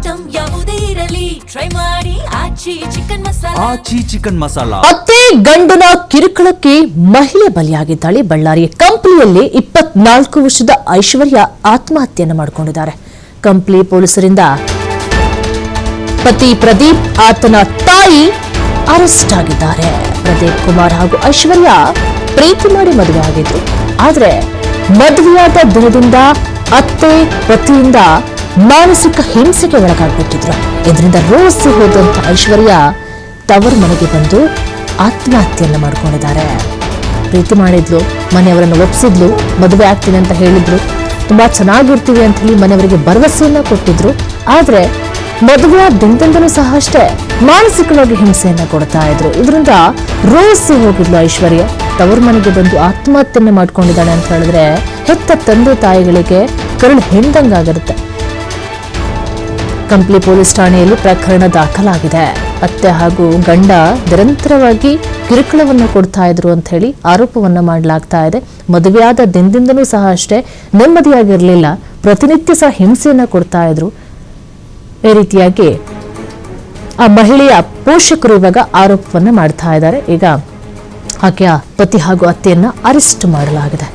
Item ಯಾವುದೇ ಇರಲಿ try ಮಾಡಿ ಆಚಿ ಚಿಕನ್ ಮಸಾಲಾ. ಅತ್ತೆ ಗಂಡನ ಕಿರುಕುಳಕ್ಕೆ ಮಹಿಳೆ ಬಲಿಯಾಗಿದ್ದಾಳೆ. ಬಳ್ಳಾರಿಯ ಕಂಪ್ಲಿಯಲ್ಲಿ 24 ವರ್ಷದ ಐಶ್ವರ್ಯ ಆತ್ಮಹತ್ಯೆಯನ್ನು ಮಾಡಿಕೊಂಡಿದ್ದಾರೆ. ಕಂಪ್ಲಿ ಪೊಲೀಸರಿಂದ ಪತಿ ಪ್ರದೀಪ್ ಆತನ ತಾಯಿ ಅರೆಸ್ಟ್ ಆಗಿದ್ದಾರೆ. ಪ್ರದೀಪ್ ಕುಮಾರ್ ಹಾಗೂ ಐಶ್ವರ್ಯ ಪ್ರೀತಿ ಮಾಡಿ ಮದುವೆ ಆಗಿದ್ರು. ಆದ್ರೆ ಮದುವೆಯಾದ ದಿನದಿಂದ ಅತ್ತೆ ಪತಿಯಿಂದ ಮಾನಸಿಕ ಹಿಂಸೆಗೆ ಒಳಗಾಗ್ಬಿಟ್ಟಿದ್ರು. ಇದರಿಂದ ರೋಸಿ ಹೋದಂತ ಐಶ್ವರ್ಯ ತವರು ಮನೆಗೆ ಬಂದು ಆತ್ಮಹತ್ಯೆಯನ್ನು ಮಾಡ್ಕೊಂಡಿದ್ದಾರೆ. ಪ್ರೀತಿ ಮಾಡಿದ್ಲು, ಮನೆಯವರನ್ನು ಒಪ್ಪಿಸಿದ್ಲು, ಮದುವೆ ಆಗ್ತೀನಿ ಅಂತ ಹೇಳಿದ್ರು, ತುಂಬಾ ಚೆನ್ನಾಗಿರ್ತೀವಿ ಅಂತ ಹೇಳಿ ಮನೆಯವರಿಗೆ ಭರವಸೆಯನ್ನ ಕೊಟ್ಟಿದ್ರು. ಆದ್ರೆ ಮದುವೆಯ ದಿನದಿಂದಲೂ ಸಹ ಅಷ್ಟೇ ಮಾನಸಿಕವಾಗಿ ಹಿಂಸೆಯನ್ನ ಕೊಡ್ತಾ ಇದ್ರು. ಇದರಿಂದ ರೋಸಿ ಹೋಗಿದ್ಲು ಐಶ್ವರ್ಯ. ತವರು ಮನೆಗೆ ಬಂದು ಆತ್ಮಹತ್ಯೆಯನ್ನು ಮಾಡ್ಕೊಂಡಿದ್ದಾಳೆ ಅಂತ ಹೇಳಿದ್ರೆ ಹೆತ್ತ ತಂದೆ ತಾಯಿಗಳಿಗೆ ಕರುಳು ಹಿಂದಂಗಾಗಿರುತ್ತೆ. ಕಂಪ್ಲಿ ಪೊಲೀಸ್ ಠಾಣೆಯಲ್ಲಿ ಪ್ರಕರಣ ದಾಖಲಾಗಿದೆ. ಅತ್ತೆ ಹಾಗೂ ಗಂಡ ನಿರಂತರವಾಗಿ ಕಿರುಕುಳವನ್ನು ಕೊಡ್ತಾ ಇದ್ರು ಅಂತ ಹೇಳಿ ಆರೋಪವನ್ನ ಮಾಡಲಾಗ್ತಾ ಇದೆ. ಮದುವೆಯಾದ ದಿನದಿಂದಲೂ ಸಹ ಅಷ್ಟೇ ನೆಮ್ಮದಿಯಾಗಿರ್ಲಿಲ್ಲ, ಪ್ರತಿನಿತ್ಯ ಸಹ ಹಿಂಸೆಯನ್ನ ಕೊಡ್ತಾ ಇದ್ರು. ಈ ರೀತಿಯಾಗಿ ಆ ಮಹಿಳೆಯ ಪೋಷಕರು ಇವಾಗ ಆರೋಪವನ್ನ ಮಾಡ್ತಾ ಇದ್ದಾರೆ. ಈಗ ಆಕೆಯ ಪತಿ ಹಾಗೂ ಅತ್ತೆಯನ್ನ ಅರೆಸ್ಟ್ ಮಾಡಲಾಗಿದೆ.